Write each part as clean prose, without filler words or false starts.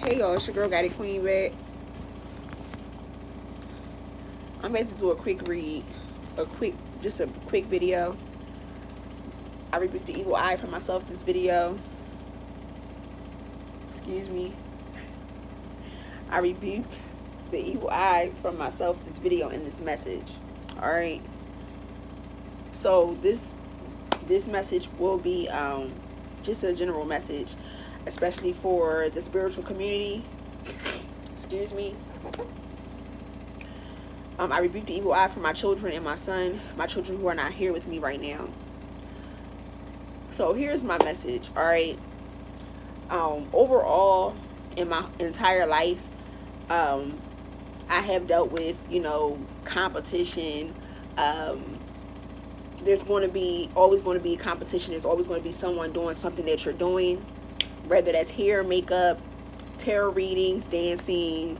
Hey y'all, it's your girl Got Queen back. I'm about to do a quick read, just a quick video. I rebuked the evil eye for myself this video. Excuse me. I rebuke the evil eye from myself this video and this message. Alright. So this message will be just a general message, especially for the spiritual community. Excuse me. I rebuke the evil eye for my children and my son, my children who are not here with me right now. So here's my message, all right? Overall, in my entire life, I have dealt with, competition. There's always going to be competition. There's always going to be someone doing something that you're doing, whether that's hair, makeup, tarot readings, dancing,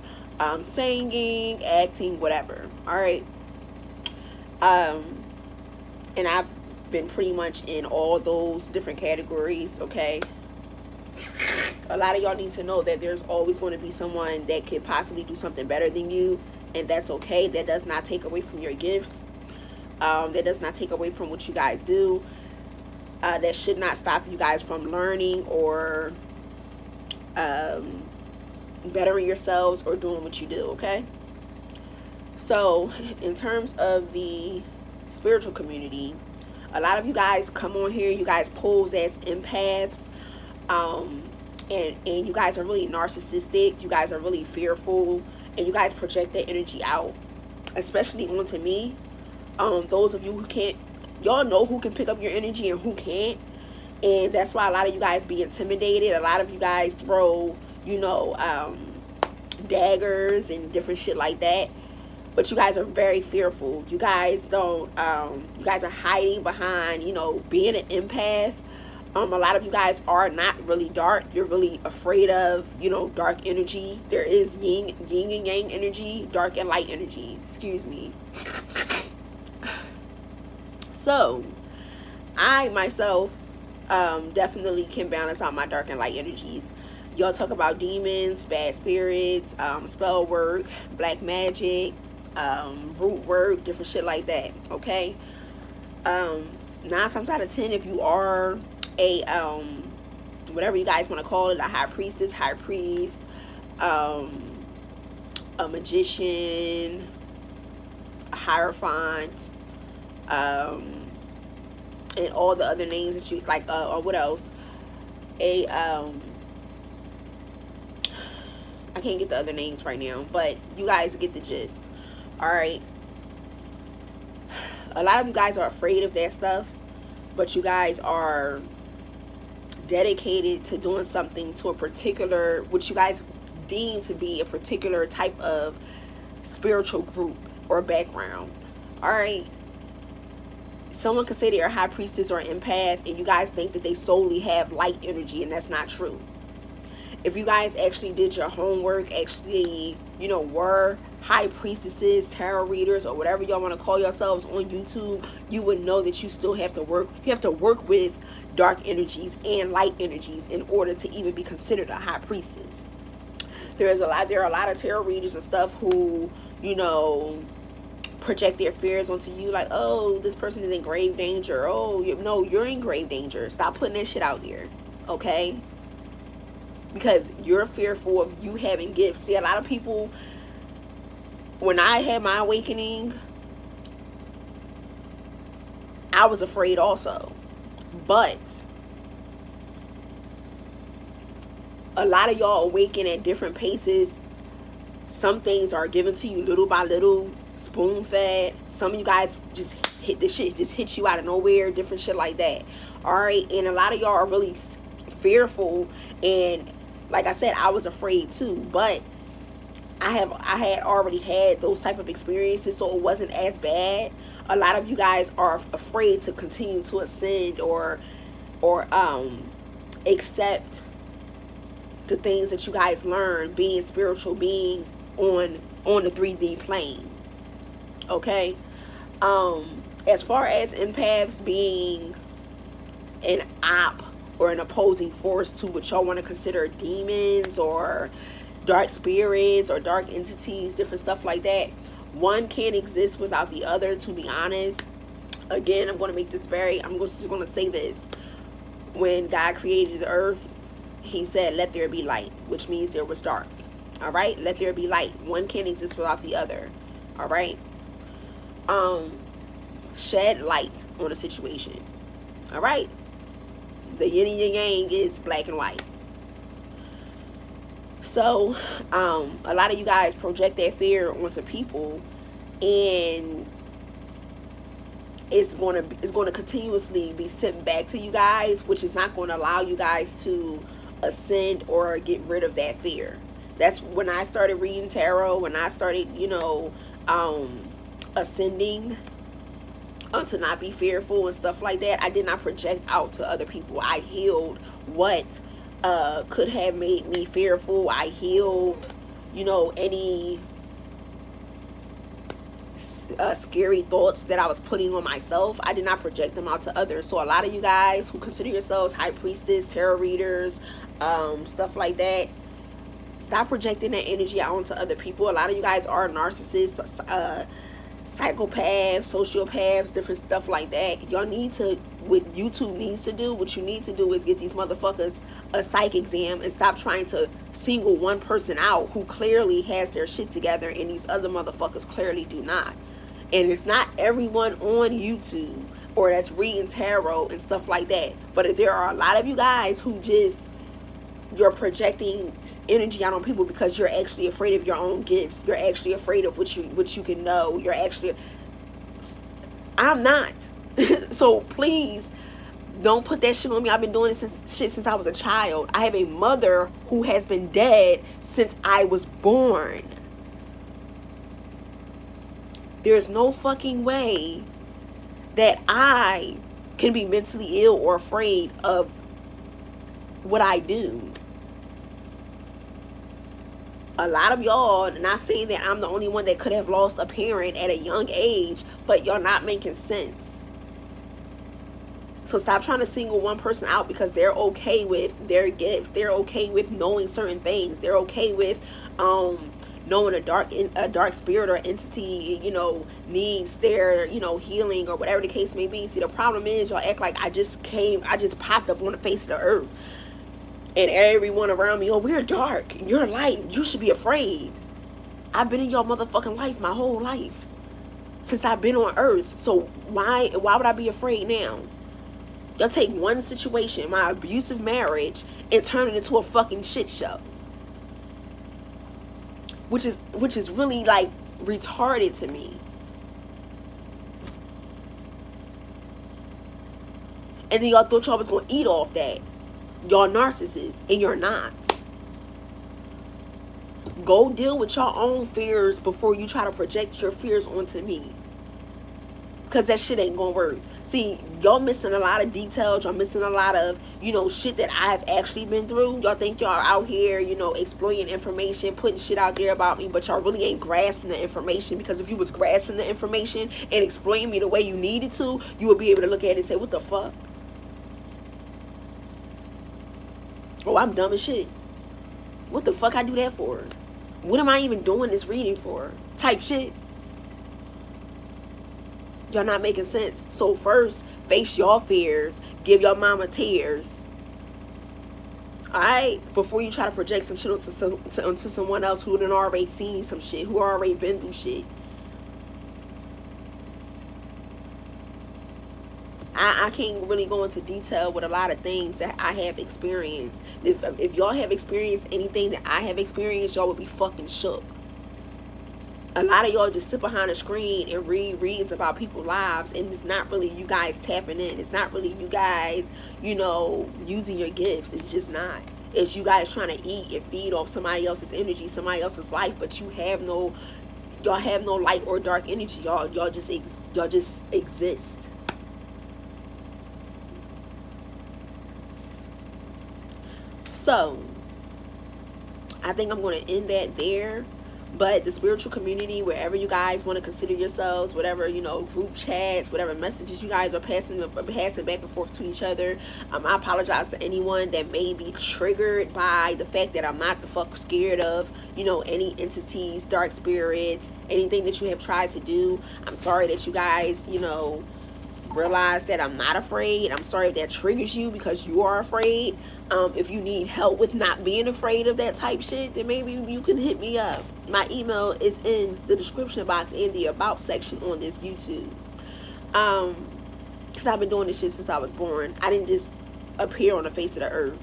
singing, acting, whatever. All right. And I've been pretty much in all those different categories. Okay. A lot of y'all need to know that there's always going to be someone that could possibly do something better than you, and that's okay. That does not take away from your gifts. That does not take away from what you guys do. That should not stop you guys from learning or bettering yourselves or doing what you do, okay? So in terms of the spiritual community, a lot of you guys come on here, you guys pose as empaths, and you guys are really narcissistic, you guys are really fearful, and you guys project that energy out, especially onto me. Those of you who can't, y'all know who can pick up your energy and who can't, and that's why a lot of you guys be intimidated. A lot of you guys throw daggers and different shit like that, but you guys are very fearful. You guys don't you guys are hiding behind being an empath. A lot of you guys are not really dark. You're really afraid of dark energy. There is yin and yang energy, dark and light energy, excuse me. So I myself definitely can balance out my dark and light energies. Y'all talk about demons, bad spirits, spell work, black magic, root work, different shit like that, okay? 9 times out of 10, if you are a, whatever you guys want to call it, a high priestess, high priest, a magician, a hierophant, and all the other names that you, like, or what else? I can't get the other names right now, but you guys get the gist. All right. A lot of you guys are afraid of that stuff, but you guys are dedicated to doing something to a particular, what you guys deem to be a particular type of spiritual group or background. All right. Someone could say they're a high priestess or an empath, and you guys think that they solely have light energy, and that's not true. If you guys actually did your homework, actually, were high priestesses, tarot readers, or whatever y'all want to call yourselves on YouTube, you would know that you still have to work. You have to work with dark energies and light energies in order to even be considered a high priestess. There are a lot of tarot readers and stuff who, project their fears onto you, like, oh, this person is in grave danger. Oh, no, you're in grave danger. Stop putting that shit out there, okay? Because you're fearful of you having gifts. See, a lot of people, when I had my awakening, I was afraid also. But a lot of y'all awaken at different paces. Some things are given to you little by little, spoon fed. Some of you guys just hit the shit, just hit you out of nowhere, different shit like that. All right. And a lot of y'all are really fearful, and like I said, I was afraid too, but I had already had those type of experiences, so it wasn't as bad. A lot of you guys are afraid to continue to ascend or accept the things that you guys learn being spiritual beings on the 3D plane. Okay. As far as empaths being an op or an opposing force to what y'all want to consider demons or dark spirits or dark entities, different stuff like that. One can't exist without the other, to be honest. Again, I'm going to make this I'm just going to say this. When God created the earth, he said, let there be light, which means there was dark. All right? Let there be light. One can't exist without the other. All right? Shed light on a situation. All right? The yin and yang is black and white. So, a lot of you guys project that fear onto people, and it's going to continuously be sent back to you guys, which is not going to allow you guys to ascend or get rid of that fear. That's when I started reading tarot, when I started, ascending to not be fearful and stuff like that. I did not project out to other people. I healed what could have made me fearful. I healed, any scary thoughts that I was putting on myself. I did not project them out to others. So a lot of you guys who consider yourselves high priestess, tarot readers, stuff like that, stop projecting that energy out onto other people. A lot of you guys are narcissists, psychopaths, sociopaths, different stuff like that. Y'all need to, what YouTube needs to do, what you need to do is get these motherfuckers a psych exam and stop trying to single one person out who clearly has their shit together and these other motherfuckers clearly do not. And it's not everyone on YouTube or that's reading tarot and stuff like that. But there are a lot of you guys who just, you're projecting energy out on people because you're actually afraid of your own gifts. You're actually afraid of what you can know. I'm not. So please don't put that shit on me. I've been doing this since I was a child. I have a mother who has been dead since I was born. There's no fucking way that I can be mentally ill or afraid of what I do. A lot of y'all, not saying that I'm the only one that could have lost a parent at a young age, but y'all not making sense. So stop trying to single one person out because they're okay with their gifts. They're okay with knowing certain things. They're okay with knowing a dark spirit or entity, needs their, healing or whatever the case may be. See, the problem is y'all act like I just popped up on the face of the earth. And everyone around me, we're dark and you're light. You should be afraid. I've been in your motherfucking life my whole life. Since I've been on earth. So why would I be afraid now? Y'all take one situation, my abusive marriage, and turn it into a fucking shit show. Which is really like retarded to me. And then y'all thought y'all was gonna eat off that. Y'all narcissists, and you're not. Go deal with your own fears before you try to project your fears onto me. Because that shit ain't gonna work. See, y'all missing a lot of details. Y'all missing a lot of, shit that I've actually been through. Y'all think y'all out here, exploiting information, putting shit out there about me, but y'all really ain't grasping the information. Because if you was grasping the information and exploiting me the way you needed to, you would be able to look at it and say, what the fuck? Oh, I'm dumb as shit. What the fuck I do that for? What am I even doing this reading for? Type shit. Y'all not making sense. So first, face your fears. Give your mama tears. Alright? Before you try to project some shit onto someone else who done already seen some shit. Who already been through shit. I can't really go into detail with a lot of things that I have experienced. If y'all have experienced anything that I have experienced, y'all would be fucking shook. A lot of y'all just sit behind a screen and read reads about people's lives, and it's not really you guys tapping in. It's not really you guys, using your gifts. It's just not. It's you guys trying to eat and feed off somebody else's energy, somebody else's life, but y'all have no light or dark energy. Y'all just exist. So, I think I'm going to end that there. But the spiritual community, wherever you guys want to consider yourselves, whatever, you know, group chats, whatever messages you guys are passing back and forth to each other, I apologize to anyone that may be triggered by the fact that I'm not the fuck scared of, you know, any entities, dark spirits, anything that you have tried to do. I'm sorry that you guys, you know, realize that I'm not afraid. I'm sorry if that triggers you because you are afraid. If you need help with not being afraid of that type shit, then maybe you can hit me up. My email is in the description box and the about section on this YouTube. Because I've been doing this shit since I was born. I didn't just appear on the face of the earth.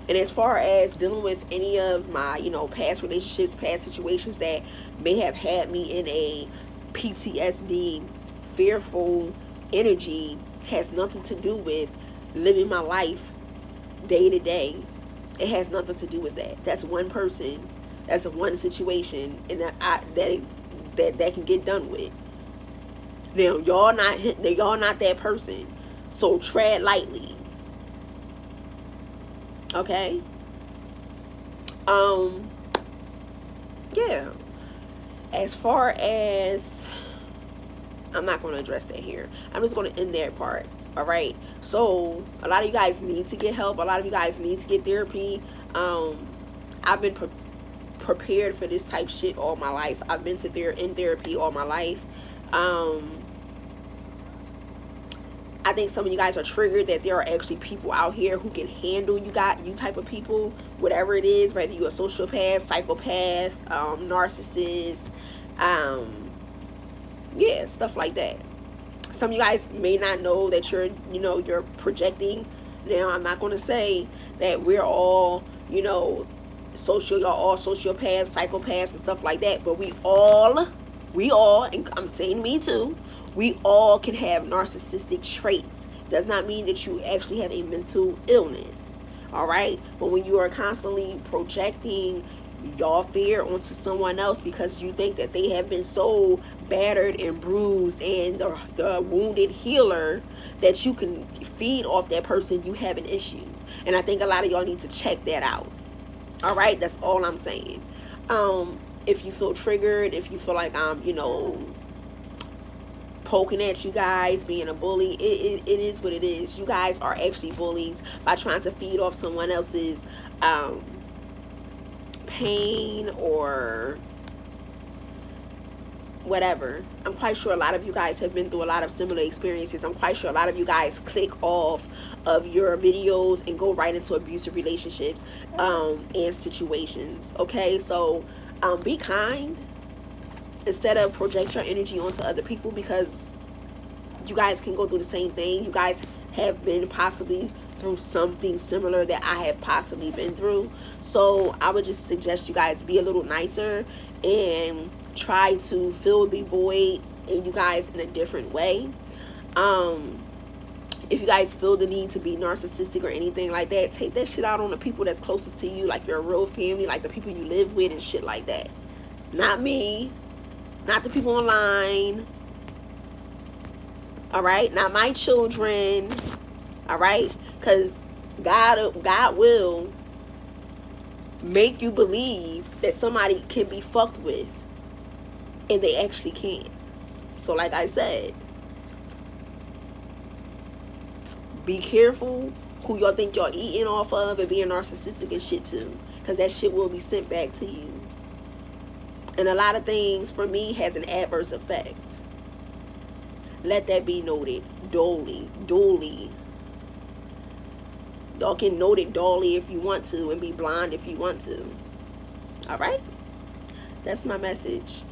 And as far as dealing with any of my, you know, past relationships, past situations that may have had me in a PTSD, fearful energy, has nothing to do with living my life day to day. It has nothing to do with that. That's one person. That's a one situation, and that can get done with. Now y'all not that person, so tread lightly. Okay. Yeah. As far as, I'm not going to address that here. I'm just going to end that part. All right. So a lot of you guys need to get help. A lot of you guys need to get therapy. I've been prepared for this type shit all my life. I've been in therapy all my life. I think some of you guys are triggered that there are actually people out here who can handle you type of people, whatever it is, whether you're a sociopath, psychopath, narcissist, yeah, stuff like that. Some of you guys may not know that you're projecting. Now, I'm not going to say that we're all, y'all all sociopaths, psychopaths, and stuff like that, but we all, and I'm saying me too, we all can have narcissistic traits. Does not mean that you actually have a mental illness. All right? But when you are constantly projecting your fear onto someone else because you think that they have been so battered and bruised and the wounded healer that you can feed off that person, you have an issue. And I think a lot of y'all need to check that out. All right? That's all I'm saying. If you feel triggered, if you feel like I'm, poking at you guys, being a bully, it is what it is. You guys are actually bullies by trying to feed off someone else's pain or whatever. I'm quite sure a lot of you guys have been through a lot of similar experiences. I'm quite sure a lot of you guys click off of your videos and go right into abusive relationships and situations. Okay, so be kind instead of project your energy onto other people, because you guys can go through the same thing. You guys have been possibly through something similar that I have possibly been through. So I would just suggest you guys be a little nicer and try to fill the void in you guys in a different way. If you guys feel the need to be narcissistic or anything like that, take that shit out on the people that's closest to you, like your real family, like the people you live with and shit like that. Not me. Not the people online. All right? Not my children. All right? Because God will make you believe that somebody can be fucked with, and they actually can. So like I said, be careful who y'all think y'all eating off of and being narcissistic and shit too, because that shit will be sent back to you. And a lot of things, for me, has an adverse effect. Let that be noted. Duly. Y'all can note it dully if you want to, and be blind if you want to. Alright? That's my message.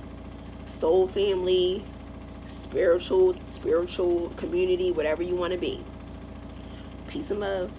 Soul family, spiritual community, whatever you want to be. Peace and love.